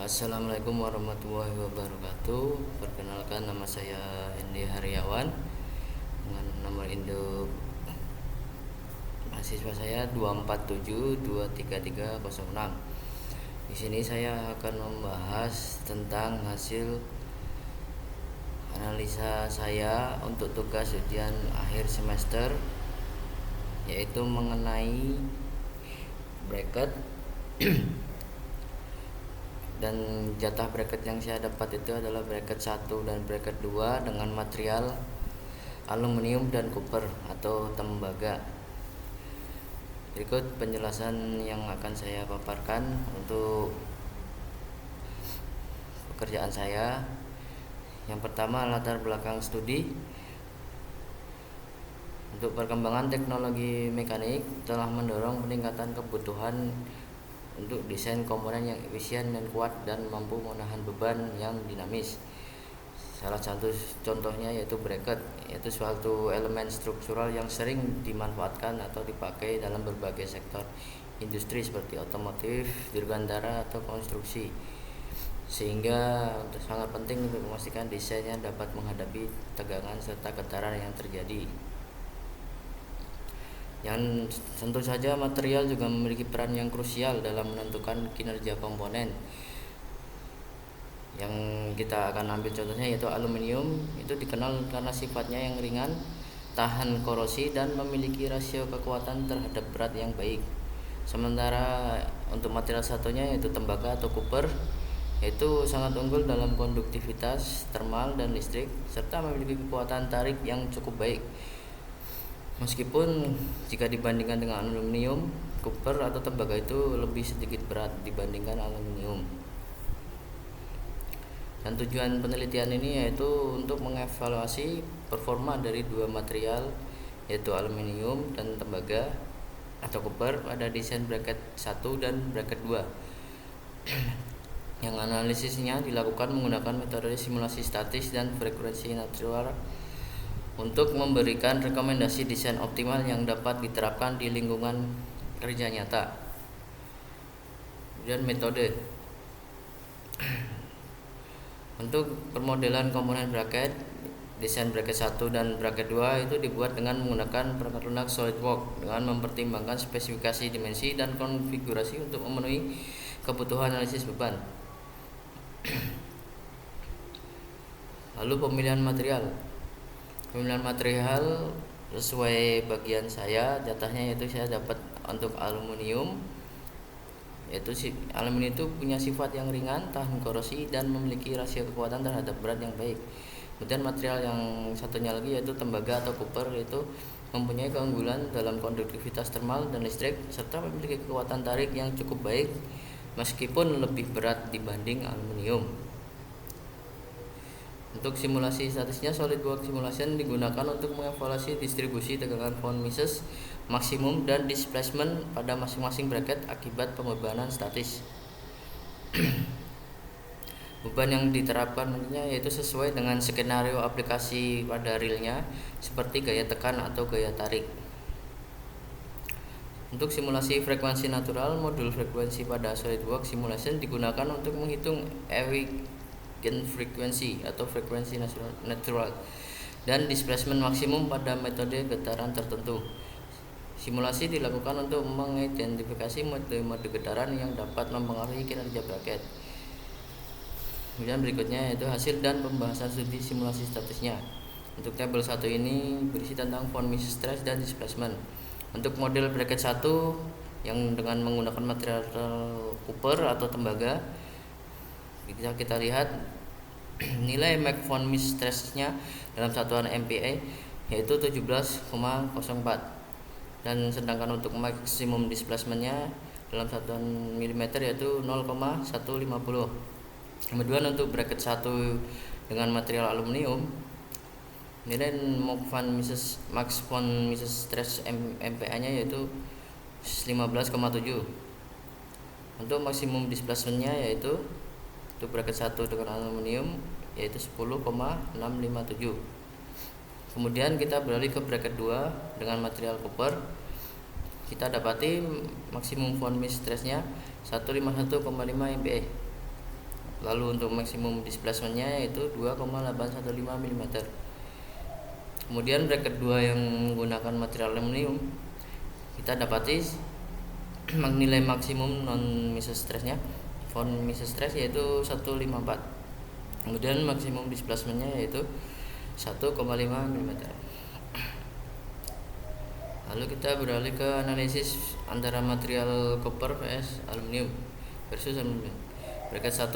Assalamualaikum warahmatullahi wabarakatuh. Perkenalkan, nama saya Endi Haryawan dengan nomor induk mahasiswa saya 247233006. Di sini saya akan membahas tentang hasil analisa saya untuk tugas ujian akhir semester, yaitu mengenai bracket dan jatah bracket yang saya dapat itu adalah bracket 1 dan bracket 2 dengan material aluminium dan koper atau tembaga. Berikut penjelasan yang akan saya paparkan untuk pekerjaan saya. Yang pertama, latar belakang studi. Untuk perkembangan teknologi mekanik telah mendorong peningkatan kebutuhan untuk desain komponen yang efisien dan kuat dan mampu menahan beban yang dinamis. Salah satu contohnya yaitu bracket, yaitu suatu elemen struktural yang sering dimanfaatkan atau dipakai dalam berbagai sektor industri seperti otomotif, dirgantara atau konstruksi, sehingga sangat penting untuk memastikan desainnya dapat menghadapi tegangan serta getaran yang terjadi. Yang tentu saja material juga memiliki peran yang krusial dalam menentukan kinerja komponen. Yang kita akan ambil contohnya yaitu aluminium. Itu dikenal karena sifatnya yang ringan, tahan korosi, dan memiliki rasio kekuatan terhadap berat yang baik. Sementara untuk material satunya yaitu tembaga atau koper, yaitu sangat unggul dalam konduktivitas, termal, dan listrik, serta memiliki kekuatan tarik yang cukup baik. Meskipun jika dibandingkan dengan aluminium, koper atau tembaga itu lebih sedikit berat dibandingkan aluminium. Dan tujuan penelitian ini yaitu untuk mengevaluasi performa dari dua material, yaitu aluminium dan tembaga atau koper pada desain bracket 1 dan bracket 2. Yang analisisnya dilakukan menggunakan metode simulasi statis dan frekuensi natural untuk memberikan rekomendasi desain optimal yang dapat diterapkan di lingkungan kerja nyata. Kemudian metode untuk permodelan komponen bracket, desain bracket 1 dan bracket 2 itu dibuat dengan menggunakan perangkat lunak SolidWorks dengan mempertimbangkan spesifikasi dimensi dan konfigurasi untuk memenuhi kebutuhan analisis beban. Lalu pemilihan material sesuai bagian saya, jatahnya yaitu saya dapat untuk aluminium, yaitu aluminium itu punya sifat yang ringan, tahan korosi, dan memiliki rasio kekuatan terhadap berat yang baik. Kemudian material yang satunya lagi yaitu tembaga atau koper, itu mempunyai keunggulan dalam konduktivitas termal dan listrik, serta memiliki kekuatan tarik yang cukup baik meskipun lebih berat dibanding aluminium. Untuk simulasi statisnya, SolidWorks Simulation digunakan untuk mengevaluasi distribusi tegangan von Mises maksimum dan displacement pada masing-masing bracket akibat pembebanan statis. Beban yang diterapkan nantinya yaitu sesuai dengan skenario aplikasi pada realnya, seperti gaya tekan atau gaya tarik. Untuk simulasi frekuensi natural, modul frekuensi pada SolidWorks Simulation digunakan untuk menghitung eigenfrekuensi atau frekuensi natural dan displacement maksimum pada metode getaran tertentu. Simulasi dilakukan untuk mengidentifikasi mode-mode getaran yang dapat mempengaruhi kinerja bracket. Kemudian berikutnya yaitu hasil dan pembahasan studi simulasi statisnya. Untuk tabel 1 ini berisi tentang von Mises stress dan displacement. Untuk model bracket 1 yang dengan menggunakan material koper atau tembaga, kita lihat nilai Mach von Mises stress-nya dalam satuan MPa yaitu 17,04, dan sedangkan untuk maksimum displacement-nya dalam satuan mm yaitu 0,150. Kemudian untuk bracket 1 dengan material aluminium, nilai Max von Mises stress MPa-nya yaitu 15,7. Untuk maksimum displacement-nya yaitu untuk bracket 1 dengan aluminium yaitu 10,657. Kemudian kita beralih ke bracket 2 dengan material koper. Kita dapati maksimum von Mises stress-nya 151,5 MPa. Lalu untuk maksimum displacementnya yaitu 2,815 mm. Kemudian bracket 2 yang menggunakan material aluminium, kita dapati nilai maksimum non mesostressnya, von mesostress yaitu 154. Kemudian maksimum displacementnya yaitu 1,5 mm. Lalu kita beralih ke analisis antara material copper versus aluminium. Bracket 1.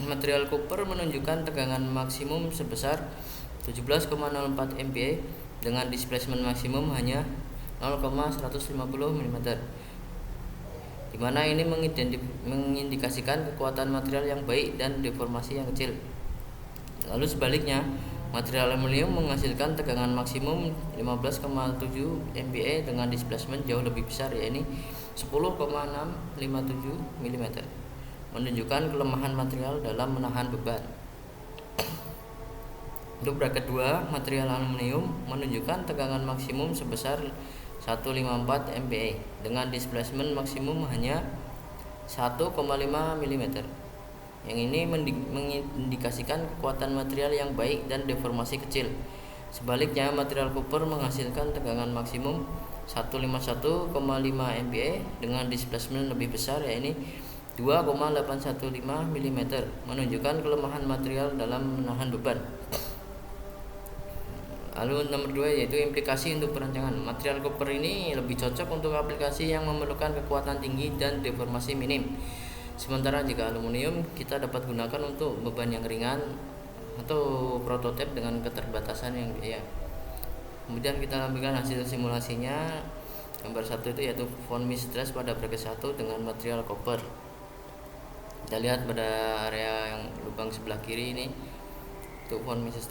Material copper menunjukkan tegangan maksimum sebesar 17,04 MPa dengan displacement maksimum hanya 0,150 mm, di mana ini mengindikasikan kekuatan material yang baik dan deformasi yang kecil. Lalu sebaliknya, material aluminium menghasilkan tegangan maksimum 15,7 MPa dengan displacement jauh lebih besar, yaitu 10,657 mm, menunjukkan kelemahan material dalam menahan beban. Untuk bracket 2, material aluminium menunjukkan tegangan maksimum sebesar 154 MPa dengan displacement maksimum hanya 1,5 mm. Yang ini mengindikasikan kekuatan material yang baik dan deformasi kecil. Sebaliknya, material copper menghasilkan tegangan maksimum 151,5 MPa dengan displacement lebih besar, yaitu 2,815 mm, menunjukkan kelemahan material dalam menahan beban. Lalu nomor 2 yaitu implikasi untuk perancangan. Material copper ini lebih cocok untuk aplikasi yang memerlukan kekuatan tinggi dan deformasi minim. Sementara jika aluminium kita dapat gunakan untuk beban yang ringan atau prototipe dengan keterbatasan yang biaya. Kemudian kita ambilkan hasil simulasinya. Gambar 1 itu yaitu von Mises pada bracket 1 dengan material copper. Kita lihat pada area yang lubang sebelah kiri ini untuk von Mises.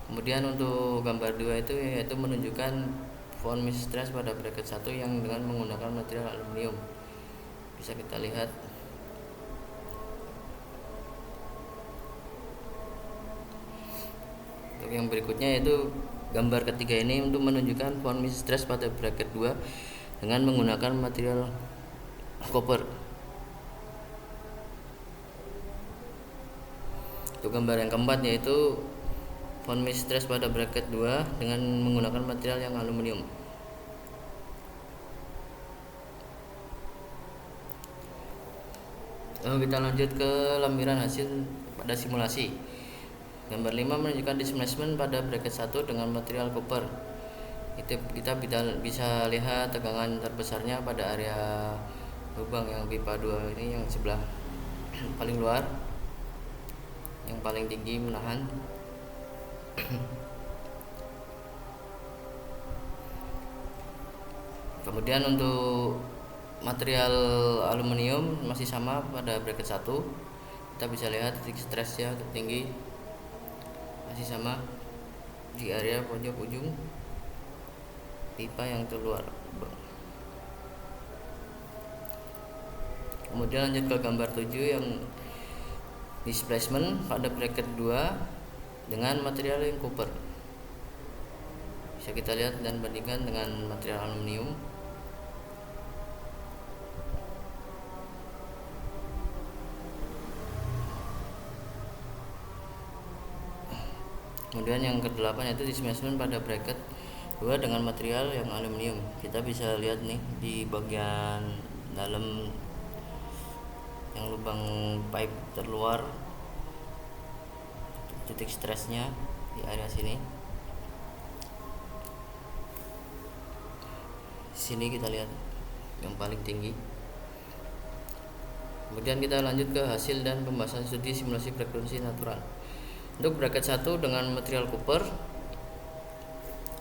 Kemudian untuk gambar 2 itu yaitu menunjukkan von Mises pada bracket 1 yang dengan menggunakan material aluminium. Bisa kita lihat. Untuk yang berikutnya yaitu gambar ketiga ini untuk menunjukkan von Mises pada bracket 2 dengan menggunakan material copper. Untuk gambar yang keempat yaitu von Mises pada bracket 2 dengan menggunakan material yang aluminium. Lalu kita lanjut ke lampiran hasil pada simulasi. Gambar 5 menunjukkan displacement pada bracket 1 dengan material copper. Kita bisa lihat tegangan terbesarnya pada area lubang yang pipa 2 ini, yang sebelah paling luar, yang paling tinggi menahan. Kemudian untuk material aluminium masih sama pada bracket 1. Kita bisa lihat titik stresnya tertinggi masih sama di area pojok ujung pipa yang terluar. Kemudian lanjut ke gambar 7 yang displacement pada bracket 2 dengan material yang copper. Bisa kita lihat dan bandingkan dengan material aluminium. Kemudian yang ke-8 yaitu displacement pada bracket 2 dengan material yang aluminium. Kita bisa lihat nih di bagian dalam yang lubang pipe terluar, titik stresnya di area sini. Sini kita lihat yang paling tinggi. Kemudian kita lanjut ke hasil dan pembahasan studi simulasi frekuensi natural. Untuk bracket 1 dengan material copper,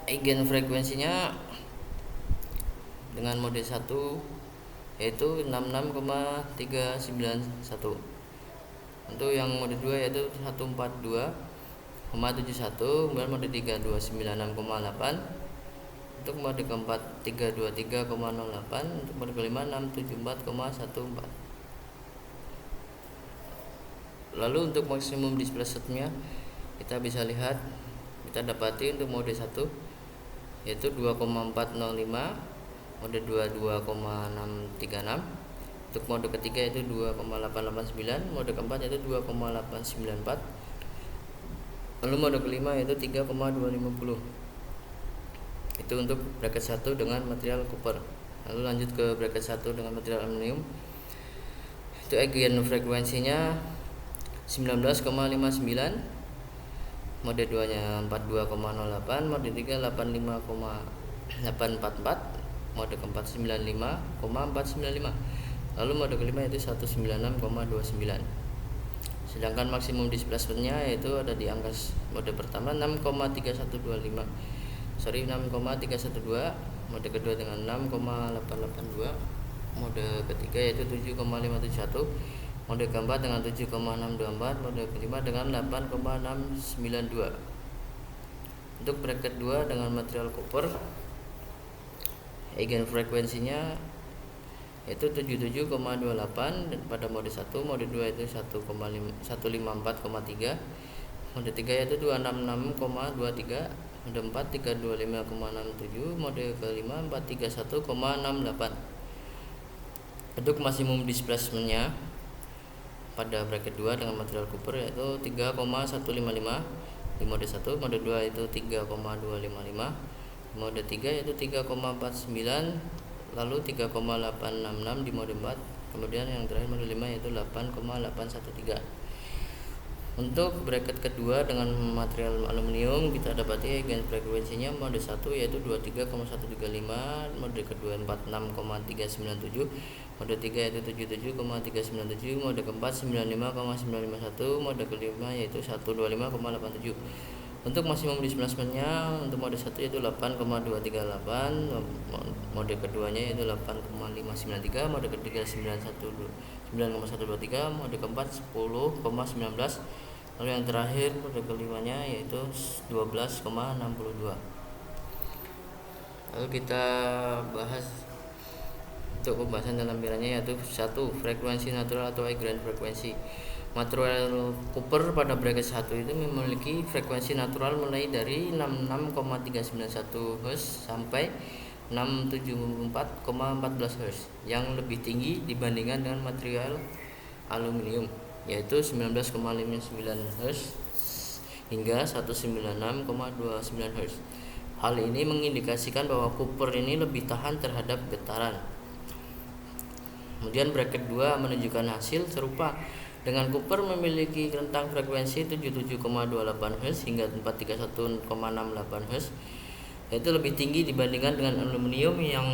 eigen frekuensinya dengan mode 1 yaitu 66,391. Untuk yang mode 2 yaitu 142,71, kemudian mode 3 296,8, untuk mode keempat 323,08, untuk mode kelima 674,14. Lalu untuk maksimum displacementnya kita bisa lihat, kita dapati untuk mode 1 yaitu 2,405, mode 2 2,636, Untuk mode ketiga yaitu 2,889, mode keempat yaitu 2,894, lalu mode kelima yaitu 3,250. Itu untuk bracket 1 dengan material copper. Lalu lanjut ke bracket 1 dengan material aluminium. Itu again frekuensinya 19,59, mode 2 nya 42,08, mode 3 85,844, mode keempat 95,495, lalu mode kelima yaitu 196,29. Sedangkan maksimum displacementnya yaitu ada di angka mode pertama 6,3125, 6,312, mode kedua dengan 6,882, mode ketiga yaitu 7,571, mode keempat dengan 7,624, mode kelima dengan 8,692. Untuk bracket 2 dengan material copper, eigen frekuensinya yaitu 77,28 pada mode 1, mode 2 itu 154,3, mode 3 yaitu 266,23, mode 4 325,67, mode kelima 431,68. Untuk maksimum displacementnya pada bracket 2 dengan material copper yaitu 3,155 di mode 1, mode 2 itu 3,255, mode 3 yaitu 3,49, lalu 3,866 di mode 4, kemudian yang terakhir mode 5 yaitu 8,813. Untuk bracket kedua dengan material aluminium kita dapati eigen frekuensinya mode 1 yaitu 23,135, mode kedua 46,397, mode 3 yaitu 77,397, mode keempat 95,951, mode kelima yaitu 125,87. Untuk maksimum displacementnya untuk mode 1 yaitu 8,238, mode keduanya yaitu 8,593, mode ketiga 9,123, mode keempat 10,19, lalu yang terakhir mode kelimanya yaitu 12,62. Lalu kita bahas untuk pembahasan dalam lampirannya yaitu 1. Frekuensi natural atau eigen frekuensi. Material copper pada bracket 1 itu memiliki frekuensi natural mulai dari 66,391 Hz sampai 674,14 Hz yang lebih tinggi dibandingkan dengan material aluminium yaitu 19,59 Hz hingga 196,29 Hz. Hal ini mengindikasikan bahwa copper ini lebih tahan terhadap getaran. Kemudian bracket 2 menunjukkan hasil serupa dengan copper memiliki rentang frekuensi 77,28 Hz hingga 431,68 Hz, yaitu lebih tinggi dibandingkan dengan aluminium yang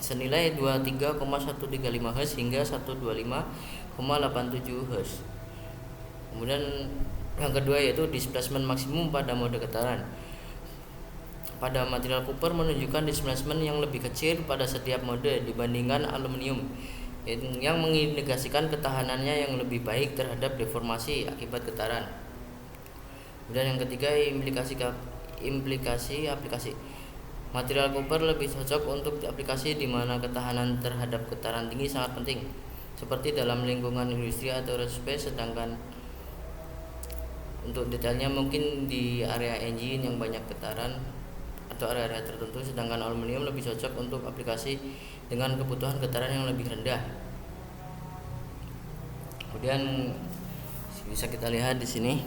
senilai 23,135 Hz hingga 125,87 Hz. Kemudian yang kedua yaitu displacement maksimum pada mode getaran. Pada material copper menunjukkan displacement yang lebih kecil pada setiap mode dibandingkan aluminium, yang mengindikasikan ketahanannya yang lebih baik terhadap deformasi akibat getaran. Kemudian yang ketiga implikasi aplikasi. Material copper lebih cocok untuk aplikasi di mana ketahanan terhadap getaran tinggi sangat penting, seperti dalam lingkungan industri atau aerospace, sedangkan untuk detailnya mungkin di area engine yang banyak getaran atau area-area tertentu, sedangkan aluminium lebih cocok untuk aplikasi dengan kebutuhan getaran yang lebih rendah. Kemudian bisa kita lihat di sini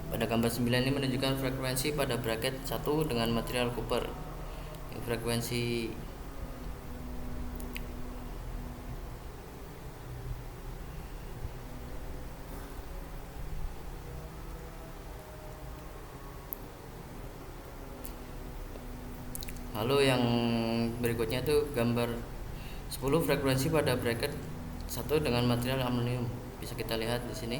pada gambar 9 ini menunjukkan frekuensi pada bracket 1 dengan material copper. Frekuensi lalu yang berikutnya itu gambar 10 frekuensi pada bracket 1 dengan material aluminium. Bisa kita lihat di sini.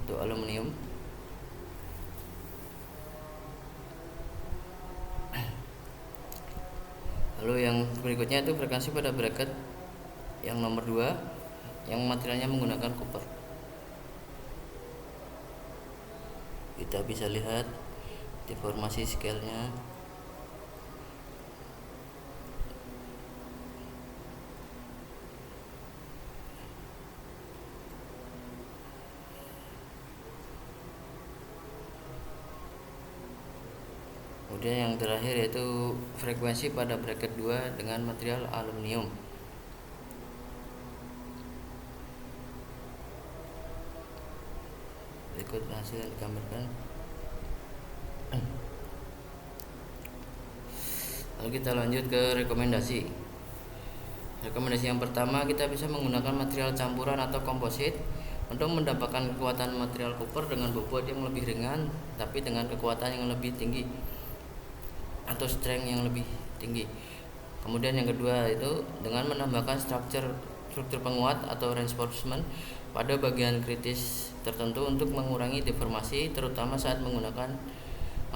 Untuk aluminium. Lalu yang berikutnya itu frekuensi pada bracket yang nomor 2 yang materialnya menggunakan copper. Kita bisa lihat deformasi scale-nya. Kemudian yang terakhir yaitu frekuensi pada bracket 2 dengan material aluminium. Berikut hasil yang digambarkan. Lalu kita lanjut ke rekomendasi. Rekomendasi yang pertama, kita bisa menggunakan material campuran atau komposit untuk mendapatkan kekuatan material copper dengan bobot yang lebih ringan tapi dengan kekuatan yang lebih tinggi atau strength yang lebih tinggi. Kemudian yang kedua itu dengan menambahkan struktur penguat atau reinforcement pada bagian kritis tertentu untuk mengurangi deformasi terutama saat menggunakan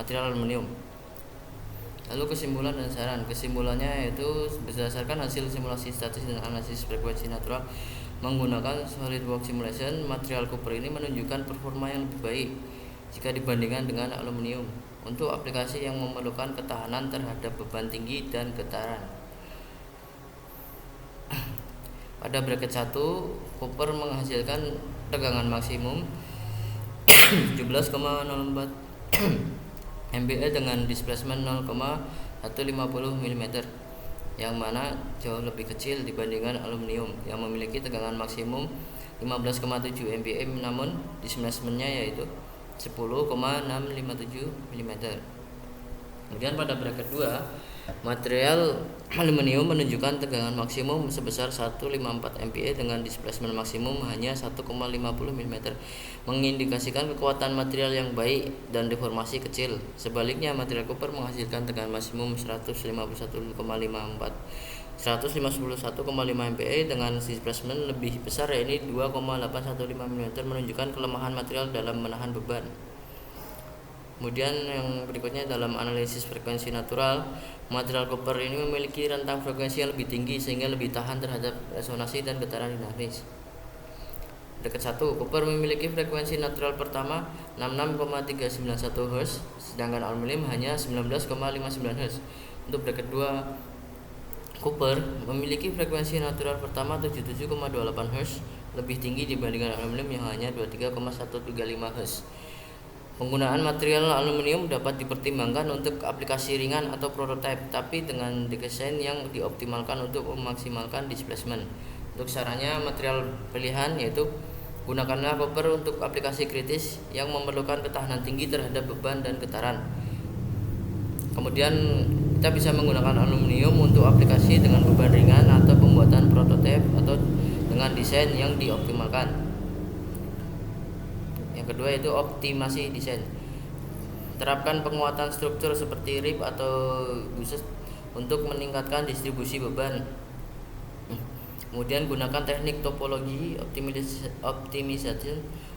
material aluminium. Lalu kesimpulan dan saran. Kesimpulannya yaitu berdasarkan hasil simulasi statis dan analisis frekuensi natural menggunakan SolidWorks Simulation, material copper ini menunjukkan performa yang lebih baik jika dibandingkan dengan aluminium untuk aplikasi yang memerlukan ketahanan terhadap beban tinggi dan getaran. Pada bracket 1, copper menghasilkan tegangan maksimum 17,04 MPa dengan displacement 0,150 mm, yang mana jauh lebih kecil dibandingkan aluminium yang memiliki tegangan maksimum 15,7 MPa namun displacementnya yaitu 10,657 mm. Kemudian pada bracket 2, material aluminium menunjukkan tegangan maksimum sebesar 154 MPa dengan displacement maksimum hanya 1,50 mm, mengindikasikan kekuatan material yang baik dan deformasi kecil. Sebaliknya, material copper menghasilkan tegangan maksimum 151,5 MPa dengan displacement lebih besar yaitu 2,815 mm, menunjukkan kelemahan material dalam menahan beban. Kemudian yang berikutnya dalam analisis frekuensi natural, material copper ini memiliki rentang frekuensi yang lebih tinggi sehingga lebih tahan terhadap resonansi dan getaran dinamis. Bracket 1, copper memiliki frekuensi natural pertama 66,391 Hz, sedangkan aluminium hanya 19,59 Hz. Untuk bracket 2, copper memiliki frekuensi natural pertama 77,28 Hz, lebih tinggi dibandingkan aluminium yang hanya 23,135 Hz. Penggunaan material aluminium dapat dipertimbangkan untuk aplikasi ringan atau prototipe, tapi dengan desain yang dioptimalkan untuk memaksimalkan displacement. Untuk sarannya, material pilihan yaitu gunakanlah copper untuk aplikasi kritis yang memerlukan ketahanan tinggi terhadap beban dan getaran. Kemudian kita bisa menggunakan aluminium untuk aplikasi dengan beban ringan atau pembuatan prototipe atau dengan desain yang dioptimalkan. Yang kedua itu optimasi desain. Terapkan penguatan struktur seperti rib atau buses untuk meningkatkan distribusi beban. Kemudian gunakan teknik topologi optimisasi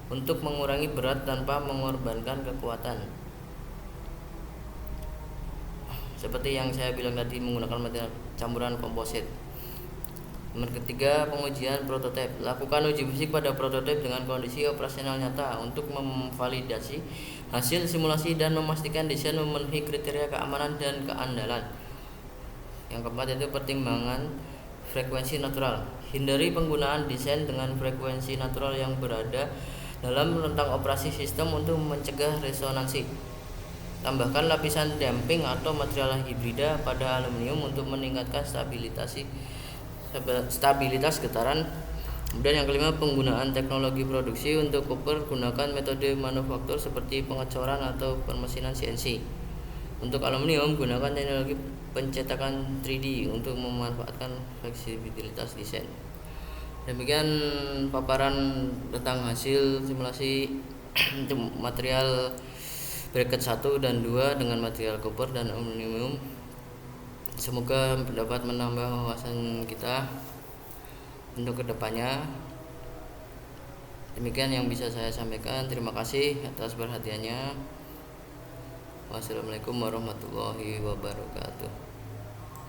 untuk mengurangi berat tanpa mengorbankan kekuatan. Seperti yang saya bilang tadi, menggunakan material campuran komposit. Nomor ketiga, pengujian prototipe. Lakukan uji fisik pada prototipe dengan kondisi operasional nyata untuk memvalidasi hasil simulasi dan memastikan desain memenuhi kriteria keamanan dan keandalan. Yang keempat itu pertimbangan frekuensi natural. Hindari penggunaan desain dengan frekuensi natural yang berada dalam rentang operasi sistem untuk mencegah resonansi. Tambahkan lapisan damping atau material hibrida pada aluminium untuk meningkatkan stabilitas getaran. Kemudian yang kelima, penggunaan teknologi produksi. Untuk copper, gunakan metode manufaktur seperti pengecoran atau permesinan CNC. Untuk aluminium, gunakan teknologi pencetakan 3D untuk memanfaatkan fleksibilitas desain. Demikian paparan tentang hasil simulasi untuk material bracket 1 dan 2 dengan material copper dan aluminium. Semoga dapat menambah wawasan kita untuk kedepannya. Demikian yang bisa saya sampaikan. Terima kasih atas perhatiannya. Wassalamualaikum warahmatullahi wabarakatuh.